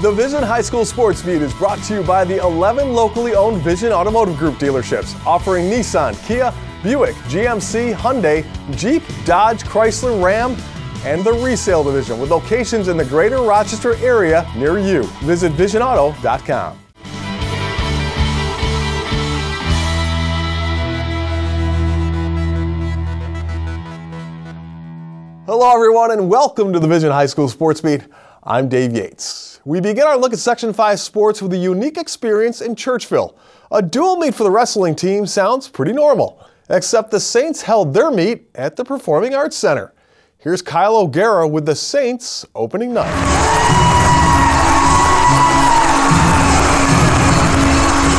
The Vision High School Sports Beat is brought to you by the 11 locally owned Vision Automotive Group dealerships, offering Nissan, Kia, Buick, GMC, Hyundai, Jeep, Dodge, Chrysler, Ram, and the resale division with locations in the greater Rochester area near you. Visit visionauto.com. Hello everyone and welcome to the Vision High School Sports Beat. I'm Dave Yates. We begin our look at Section 5 sports with a unique experience in Churchville. A dual meet for the wrestling team sounds pretty normal, except the Saints held their meet at the Performing Arts Center. Here's Kyle O'Gara with the Saints opening night.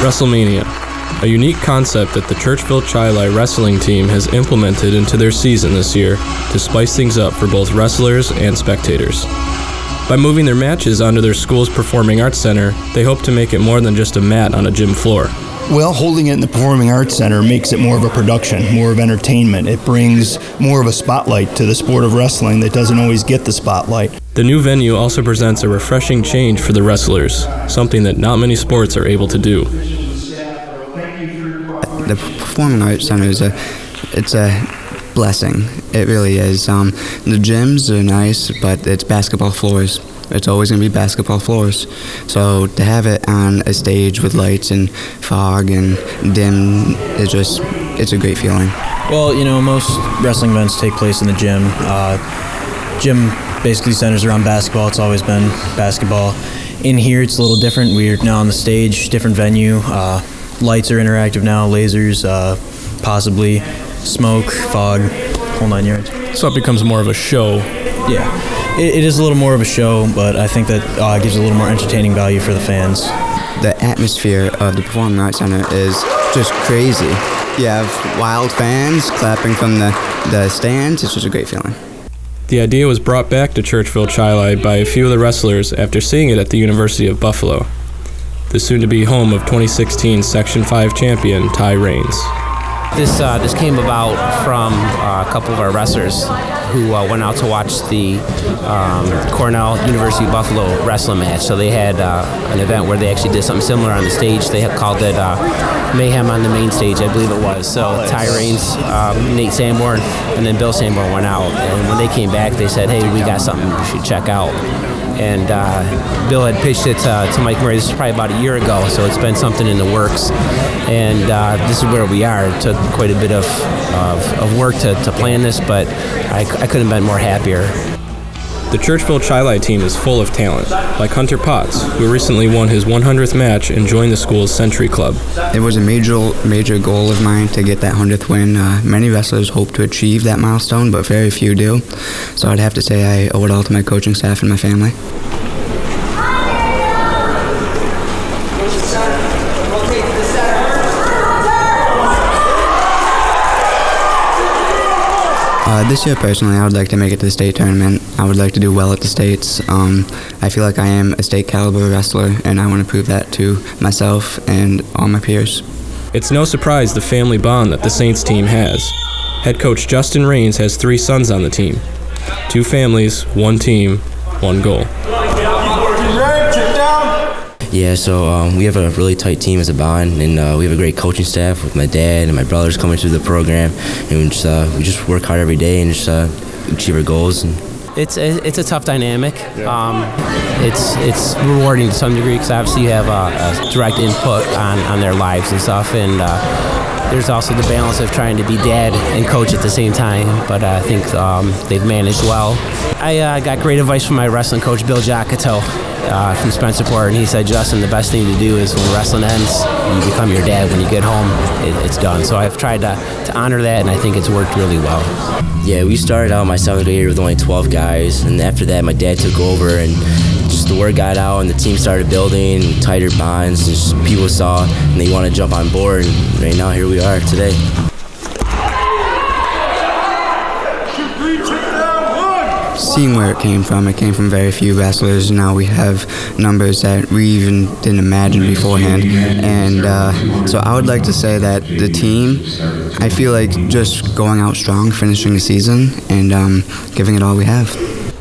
WrestleMania, a unique concept that the Churchville-Chili wrestling team has implemented into their season this year to spice things up for both wrestlers and spectators. By moving their matches onto their school's Performing Arts Center, they hope to make it more than just a mat on a gym floor. Well, holding it in the Performing Arts Center makes it more of a production, more of entertainment. It brings more of a spotlight to the sport of wrestling that doesn't always get the spotlight. The new venue also presents a refreshing change for the wrestlers, something that not many sports are able to do. The Performing Arts Center is a blessing. It really is. The gyms are nice, but it's basketball floors. It's always going to be basketball floors. So to have it on a stage with lights and fog and dim, it's a great feeling. Well, you know, most wrestling events take place in the gym. Gym basically centers around basketball. It's always been basketball. In here, it's a little different. We're now on the stage, different venue. Lights are interactive now, lasers, possibly smoke, fog, whole 9 yards. So it becomes more of a show. Yeah, it is a little more of a show, but I think that gives a little more entertaining value for the fans. The atmosphere of the Performing Arts Center is just crazy. You have wild fans clapping from the stands. It's just a great feeling. The idea was brought back to Churchville-Chili by a few of the wrestlers after seeing it at the University of Buffalo, the soon-to-be home of 2016 Section 5 champion Tah'jae. This came about from a couple of our wrestlers who went out to watch the Cornell University Buffalo wrestling match. So they had an event where they actually did something similar on the stage. They had called it Mayhem on the Main Stage, I believe it was. So Tah'jae, Nate Sanborn, and then Bill Sanborn went out. And when they came back, they said, hey, we got something you should check out. And Bill had pitched it to Mike Murray. This is probably about a year ago, so it's been something in the works. And this is where we are. It took quite a bit of work to plan this, but I couldn't have been more happier. The Churchville-Chili team is full of talent, like Hunter Potts, who recently won his 100th match and joined the school's Century Club. It was a major goal of mine to get that 100th win. Many wrestlers hope to achieve that milestone, but very few do. So I'd have to say I owe it all to my coaching staff and my family. This year, personally, I would like to make it to the state tournament. I would like to do well at the states. I feel like I am a state caliber wrestler, and I want to prove that to myself and all my peers. It's no surprise the family bond that the Saints team has. Head coach Justin Raines has 3 sons on the team. 2 families, 1 team, 1 goal. Yeah, so we have a really tight team as a bond, and we have a great coaching staff with my dad and my brothers coming through the program, and we just work hard every day and just achieve our goals. And It's a tough dynamic. It's rewarding to some degree because obviously you have a direct input on their lives and stuff, and there's also the balance of trying to be dad and coach at the same time, but I think they've managed well. I got great advice from my wrestling coach, Bill Giacato, from Spencerport, and he said, Justin, the best thing to do is when wrestling ends, you become your dad. When you get home, it's done. So I've tried to honor that, and I think it's worked really well. Yeah, we started out my 7th grade year with only 12 guys, and after that my dad took over, and just the word got out and the team started building, tighter bonds, just people saw and they want to jump on board, and right now here we are today. Seeing where it came from very few wrestlers. Now we have numbers that we even didn't imagine beforehand. And so I would like to say that the team, I feel like just going out strong, finishing the season, and giving it all we have.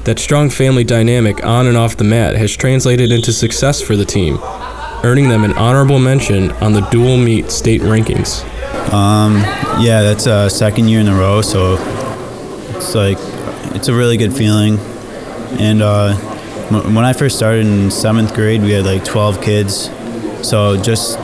That strong family dynamic on and off the mat has translated into success for the team, earning them an honorable mention on the dual meet state rankings. Yeah, that's a second year in a row, so it's a really good feeling. And when I first started in 7th grade, we had like 12 kids. So just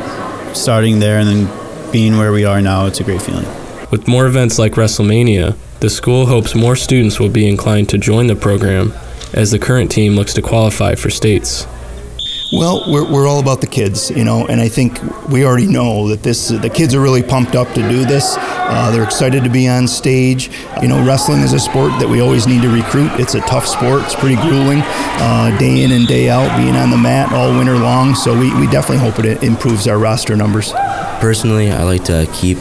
starting there and then being where we are now, it's a great feeling. With more events like WrestleMania, the school hopes more students will be inclined to join the program as the current team looks to qualify for states. Well, we're all about the kids, you know, and I think we already know that the kids are really pumped up to do this. They're excited to be on stage. You know, wrestling is a sport that we always need to recruit. It's a tough sport. It's pretty grueling, day in and day out, being on the mat all winter long. So we definitely hope it improves our roster numbers. Personally, I like to keep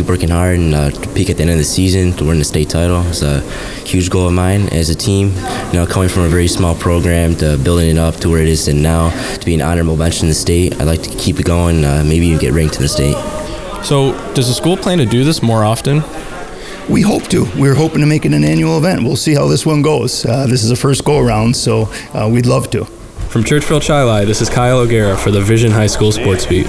working hard and peak at the end of the season to win the state title. It's a huge goal of mine as a team. You know, coming from a very small program to building it up to where it is and now to be an honorable mention in the state, I'd like to keep it going, maybe even get ranked to the state. So, does the school plan to do this more often? We hope to. We're hoping to make it an annual event. We'll see how this one goes. This is a first go-around, so we'd love to. From Churchville-Chili, this is Kyle O'Gara for the Vision High School Sports Beat.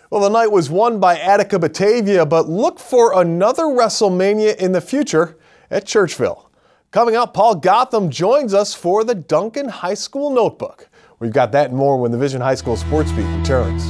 Well, the night was won by Attica Batavia, but look for another WrestleMania in the future at Churchville. Coming up, Paul Gotham joins us for the Dunkin High School Notebook. We've got that and more when the Vision High School Sports Beat returns.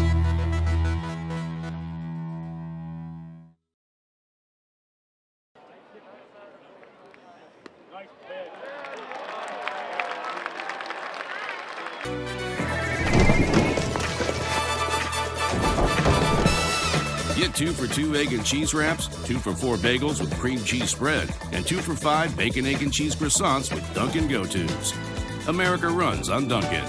Get 2 for $2 egg and cheese wraps, 2 for $4 bagels with cream cheese spread, and 2 for $5 bacon, egg, and cheese croissants with Dunkin' Go-Tos. America runs on Dunkin'.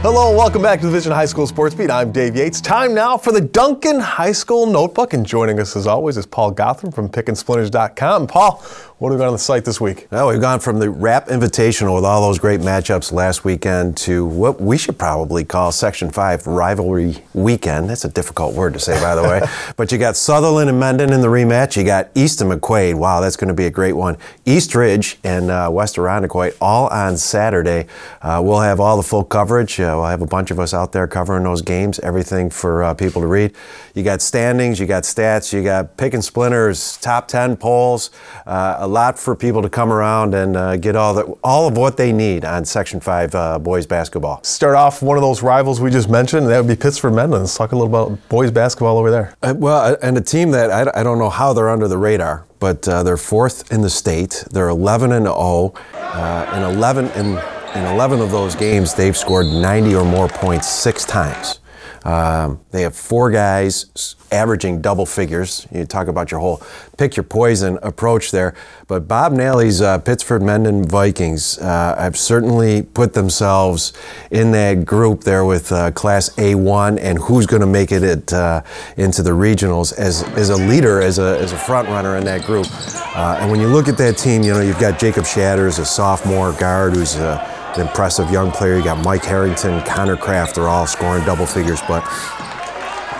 Hello and welcome back to the Vision High School Sports Beat. I'm Dave Yates. Time now for the Dunkin High School Notebook, and joining us as always is Paul Gotham from PickandSplinters.com. Paul, what have we got on the site this week? Well, we've gone from the Rap Invitational with all those great matchups last weekend to what we should probably call Section 5 Rivalry Weekend. That's a difficult word to say, by the way. But you got Sutherland and Mendon in the rematch. You got East and McQuaid. Wow, that's going to be a great one. East Ridge and West Irondequoit all on Saturday. We'll have all the full coverage. We'll have a bunch of us out there covering those games, everything for people to read. You got standings, you got stats, you got Pick and Splinters, top 10 polls, a lot for people to come around and get all of what they need on Section 5 boys basketball. Start off one of those rivals we just mentioned, and that would be Pittsford-Mendon. Let's talk a little about boys basketball over there. Well, and a team that I don't know how they're under the radar, but they're 4th in the state. They're 11-0, in 11 of those games, they've scored 90 or more points 6 times. They have 4 guys averaging double figures. You talk about your whole pick your poison approach there. But Bob Nally's Pittsford-Mendon Vikings have certainly put themselves in that group there with Class A1 and who's going to make it into the regionals as a leader, as a front runner in that group. And when you look at that team, you know, you've got Jacob Shatters, a sophomore guard who's an impressive young player. You got Mike Harrington, Connor Kraft, they're all scoring double figures. But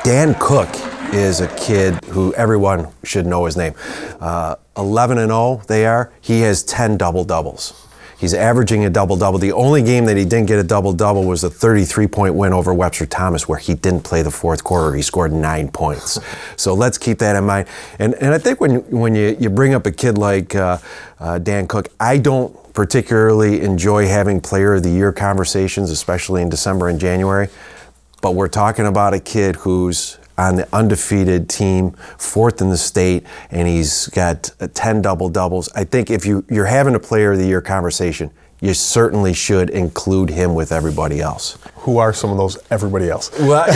Dan Cook is a kid who everyone should know his name. 11-0 they are. He has 10 double-doubles. He's averaging a double-double. The only game that he didn't get a double-double was a 33-point win over Webster Thomas, where he didn't play the 4th quarter. He scored 9 points. So let's keep that in mind. And I think when you bring up a kid like Dan Cook, I don't particularly enjoy having Player of the Year conversations, especially in December and January. But we're talking about a kid who's on the undefeated team, 4th in the state, and he's got 10 double-doubles. I think if you're having a Player of the Year conversation, you certainly should include him with everybody else. Who are some of those everybody else? Well,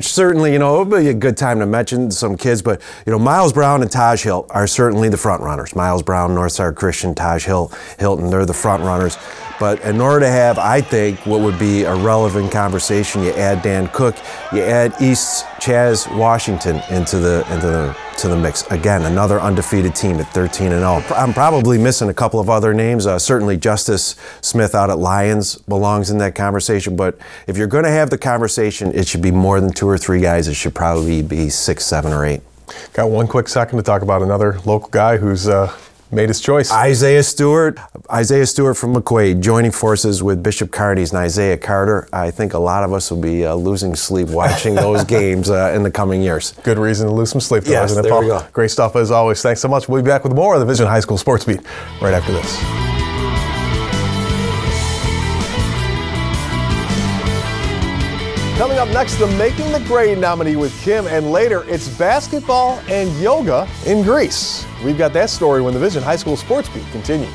certainly, you know, it'll be a good time to mention some kids, but, you know, Miles Brown and Taj Hilt are certainly the front runners. Miles Brown, Northstar Christian, Taj Hilton, they're the front runners. But in order to have, I think, what would be a relevant conversation, you add Dan Cook, you add East's Chaz Washington into the to the mix. Again, another undefeated team at 13-0. I'm probably missing a couple of other names. Certainly Justice Smith out at Lions belongs in that conversation, but if you're going to have the conversation, it should be more than 2 or 3 guys. It should probably be 6, 7, or 8. Got one quick second to talk about another local guy who's made his choice. Isaiah Stewart from McQuaid, joining forces with Bishop Kearney's and Isaiah Carter. I think a lot of us will be losing sleep watching those games in the coming years. Good reason to lose some sleep, though, yes, isn't it, there Paul? we go. Great stuff as always. Thanks so much. We'll be back with more of the Vision High School Sports Beat right after this. Coming up next, the Making the Grade nominee with Kim, and later it's basketball and yoga in Greece. We've got that story when the Vision High School Sports Beat continues.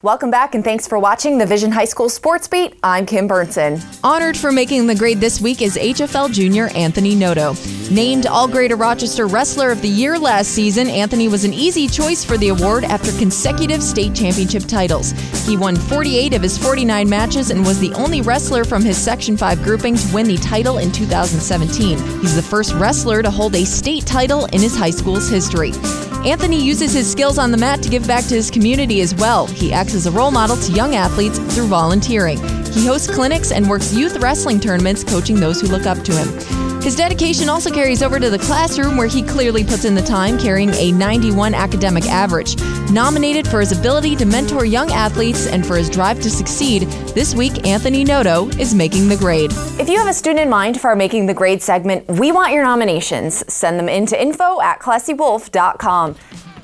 Welcome back and thanks for watching the Vision High School Sports Beat. I'm Kim Burnson. Honored for making the grade this week is HFL junior Anthony Noto. Named All-Greater Rochester Wrestler of the Year last season, Anthony was an easy choice for the award after consecutive state championship titles. He won 48 of his 49 matches and was the only wrestler from his Section 5 grouping to win the title in 2017. He's the first wrestler to hold a state title in his high school's history. Anthony uses his skills on the mat to give back to his community as well. He acts as a role model to young athletes through volunteering. He hosts clinics and works youth wrestling tournaments, coaching those who look up to him. His dedication also carries over to the classroom, where he clearly puts in the time, carrying a 91 academic average. Nominated for his ability to mentor young athletes and for his drive to succeed, this week Anthony Noto is making the grade. If you have a student in mind for our Making the Grade segment, we want your nominations. Send them in to info@classywolf.com.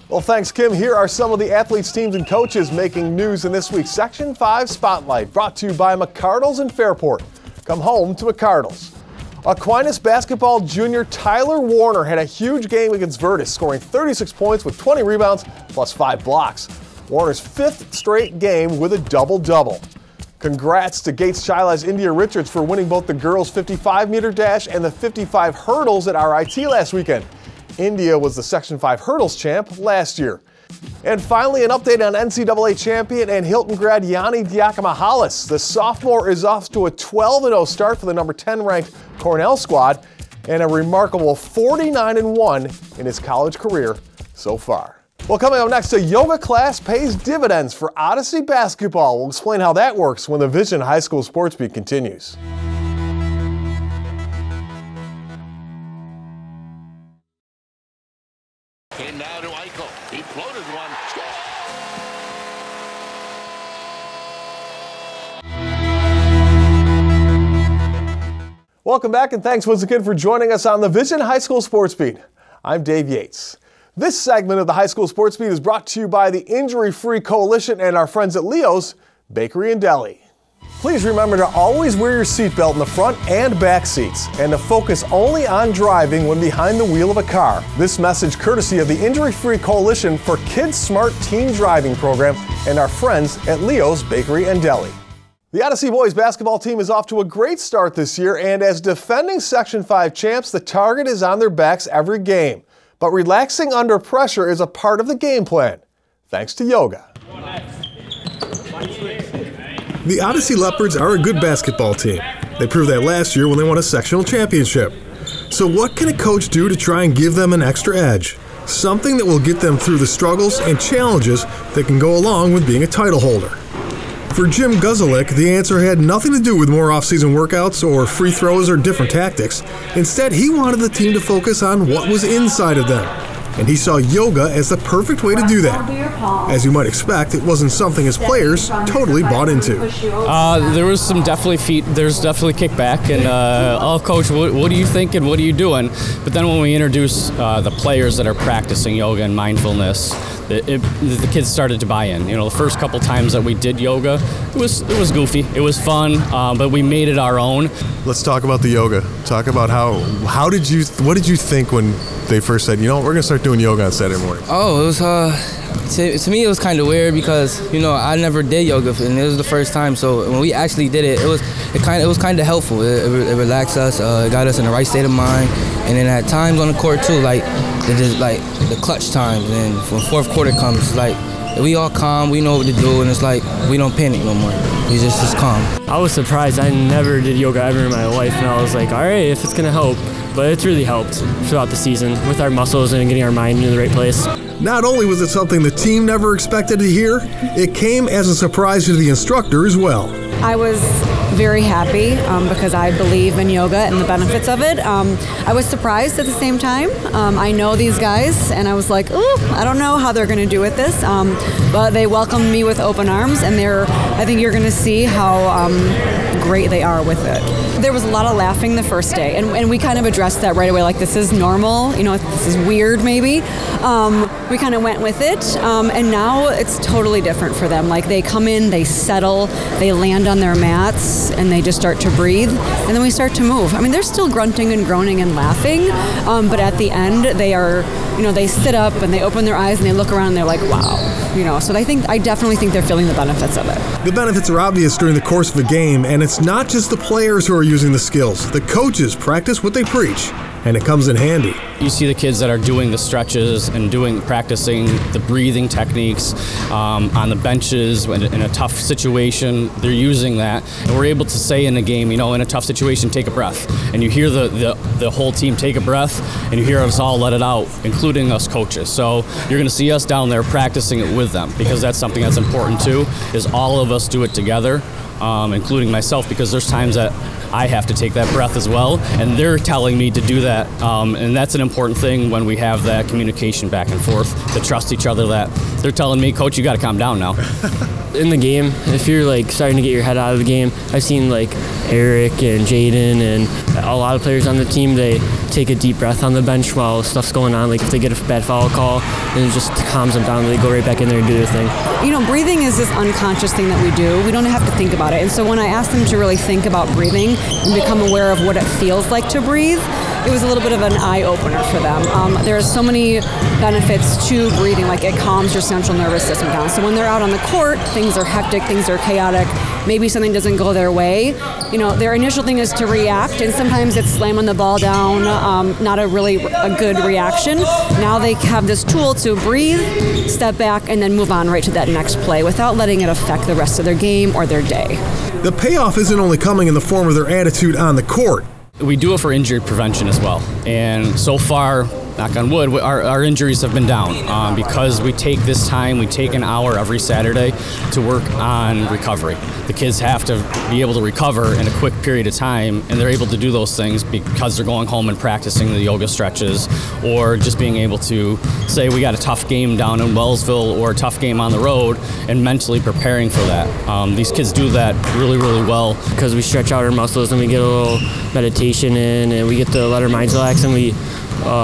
Well, thanks, Kim. Here are some of the athletes, teams, and coaches making news in this week's Section 5 Spotlight, brought to you by McCardles in Fairport. Come home to McCardles. Aquinas basketball junior Tyler Warner had a huge game against Virtus, scoring 36 points with 20 rebounds plus 5 blocks. Warner's 5th straight game with a double-double. Congrats to Gates Chila's India Richards for winning both the girls' 55-meter dash and the 55 hurdles at RIT last weekend. India was the Section 5 hurdles champ last year. And finally, an update on NCAA champion and Hilton grad Yanni Diakomahalis. The sophomore is off to a 12-0 start for the number 10 ranked Cornell squad and a remarkable 49-1 in his college career so far. Well, coming up next, a yoga class pays dividends for Odyssey basketball. We'll explain how that works when the Vision High School Sports Beat continues. And now to Eichel. He floated one. Score! Welcome back, and thanks once again for joining us on the Vision High School Sports Beat. I'm Dave Yates. This segment of the High School Sports Beat is brought to you by the Injury-Free Coalition and our friends at Leo's Bakery and Deli. Please remember to always wear your seatbelt in the front and back seats, and to focus only on driving when behind the wheel of a car. This message courtesy of the Injury-Free Coalition for Kids Smart Teen Driving Program and our friends at Leo's Bakery and Deli. The Odyssey boys basketball team is off to a great start this year, and as defending Section 5 champs, the target is on their backs every game. But relaxing under pressure is a part of the game plan, thanks to yoga. The Odyssey Leopards are a good basketball team. They proved that last year when they won a sectional championship. So what can a coach do to try and give them an extra edge? Something that will get them through the struggles and challenges that can go along with being a title holder. For Jim Guzelik, the answer had nothing to do with more off-season workouts or free throws or different tactics. Instead, he wanted the team to focus on what was inside of them. And he saw yoga as the perfect way to do that. As you might expect, it wasn't something his players totally bought into. There was there's definitely kickback, and oh, coach, what are you thinking? What are you doing? But then when we introduce the players that are practicing yoga and mindfulness, the kids started to buy in. You know, the first couple times that we did yoga, it was goofy, it was fun, but we made it our own. Let's talk about the yoga. Talk about what did you think when they first said, you know, we're going to start doing yoga on Saturday morning? Oh, it was To me, it was kind of weird because, you know, I never did yoga, and it was the first time. So when we actually did it, it was kind of helpful. It relaxed us, it got us in the right state of mind. And then at times on the court too, like the clutch times, and when fourth quarter comes, like we all calm, we know what to do, and it's like we don't panic no more. We just calm. I was surprised. I never did yoga ever in my life, and I was like, all right, if it's gonna help. But it's really helped throughout the season with our muscles and getting our mind in the right place. Not only was it something the team never expected to hear, it came as a surprise to the instructor as well. I was very happy because I believe in yoga and the benefits of it. I was surprised at the same time. I know these guys, and I was like, ooh, I don't know how they're going to do with this. But they welcomed me with open arms, and I think you're going to see how great they are with it. There was a lot of laughing the first day, and we kind of addressed that right away, like this is normal, you know, this is weird maybe. We kind of went with it, and now it's totally different for them. Like they come in, they settle, they land on their mats, and they just start to breathe, and then we start to move. I mean, they're still grunting and groaning and laughing, but at the end they are, you know, they sit up and they open their eyes and they look around and they're like, wow, you know. So I definitely think they're feeling the benefits of it. The benefits are obvious during the course of a game, and it's not just the players who are using the skills. The coaches practice what they preach, and it comes in handy. You see the kids that are doing the stretches and practicing the breathing techniques on the benches in a tough situation. They're using that, and we're able to say in the game, you know, in a tough situation, take a breath. And you hear the whole team take a breath, and you hear us all let it out, including us coaches. So you're going to see us down there practicing it with them, because that's something that's important too, is all of us do it together, including myself, because there's times that I have to take that breath as well, and they're telling me to do that, and that's an important thing when we have that communication back and forth, to trust each other, that they're telling me, Coach, you got to calm down now. In the game, if you're like starting to get your head out of the game, I've seen like Eric and Jaden and a lot of players on the team, they take a deep breath on the bench while stuff's going on. Like if they get a bad foul call, then it just calms them down and they go right back in there and do their thing. You know, breathing is this unconscious thing that we do. We don't have to think about it. And so when I asked them to really think about breathing and become aware of what it feels like to breathe, it was a little bit of an eye-opener for them. There are so many benefits to breathing, like it calms your central nervous system down. So when they're out on the court, things are hectic, things are chaotic, maybe something doesn't go their way. You know, their initial thing is to react, and sometimes it's slamming the ball down, not a good reaction. Now they have this tool to breathe, step back, and then move on right to that next play without letting it affect the rest of their game or their day. The payoff isn't only coming in the form of their attitude on the court. We do it for injury prevention as well, and so far, knock on wood, our injuries have been down because we take this time, we take an hour every Saturday to work on recovery. The kids have to be able to recover in a quick period of time, and they're able to do those things because they're going home and practicing the yoga stretches, or just being able to say we got a tough game down in Wellsville or a tough game on the road, and mentally preparing for that. These kids do that really, really well. Because we stretch out our muscles and we get a little meditation in, and we get to let our minds relax, and we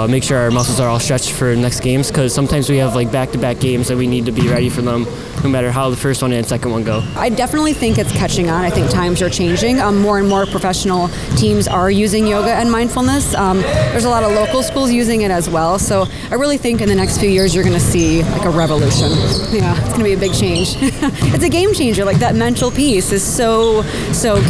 make sure our muscles are all stretched for next games, because sometimes we have like back-to-back games that we need to be ready for them, no matter how the first one and second one go. I definitely think it's catching on. I think times are changing. More and more professional teams are using yoga and mindfulness. There's a lot of local schools using it as well. So I really think in the next few years you're going to see like a revolution. Yeah, it's going to be a big change. It's a game changer. Like that mental piece is so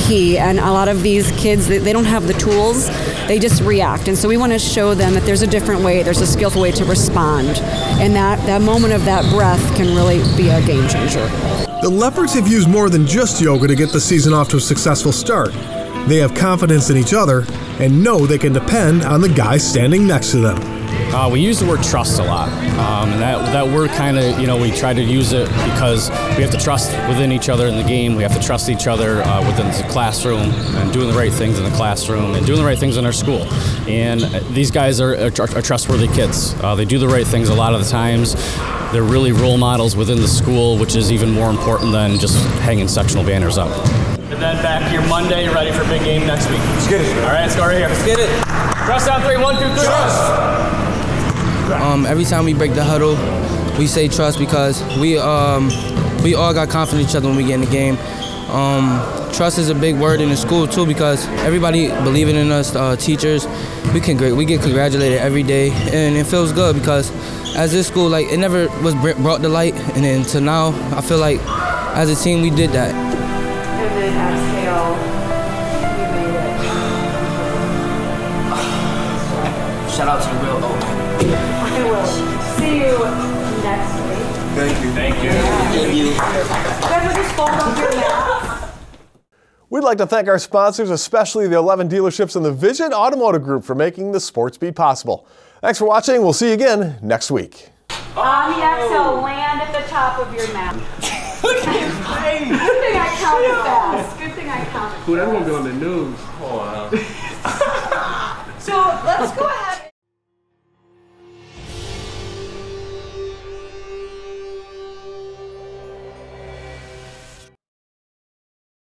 key. And a lot of these kids, they don't have the tools. They just react. And so we want to show them that there's a different way, there's a skillful way to respond. And that moment of that breath can really be a game changer. The Leopards have used more than just yoga to get the season off to a successful start. They have confidence in each other and know they can depend on the guy standing next to them. We use the word trust a lot, and that word kind of, we try to use it because we have to trust within each other in the game. We have to trust each other within the classroom, and doing the right things in the classroom, and doing the right things in our school. And these guys are trustworthy kids. They do the right things a lot of the times. They're really role models within the school, which is even more important than just hanging sectional banners up. And then back here Monday, ready for a big game next week. Let's get it. All right, let's go right here. Let's get it. Trust on 3, 1, 2, 3. Trust. Every time we break the huddle, we say trust, because we all got confidence in each other when we get in the game. Trust is a big word in the school too, because everybody believing in us, teachers, we get congratulated every day, and it feels good because as this school, like, it never was brought to light, and then to now, I feel like as a team we did that. And then exhale. You made it. Shout out to the real O. I will. See you next week. Thank you. Thank you. Thank you. Guys, we'll just fold up your mats. We'd like to thank our sponsors, especially the 11 dealerships in the Vision Automotive Group, for making the Sports Beat possible. Thanks for watching. We'll see you again next week. On the exhale, land at the top of your mat. Look at his face. Good thing I counted fast. Good thing I counted fast. Ooh, that's going to be on the news. So let's go ahead.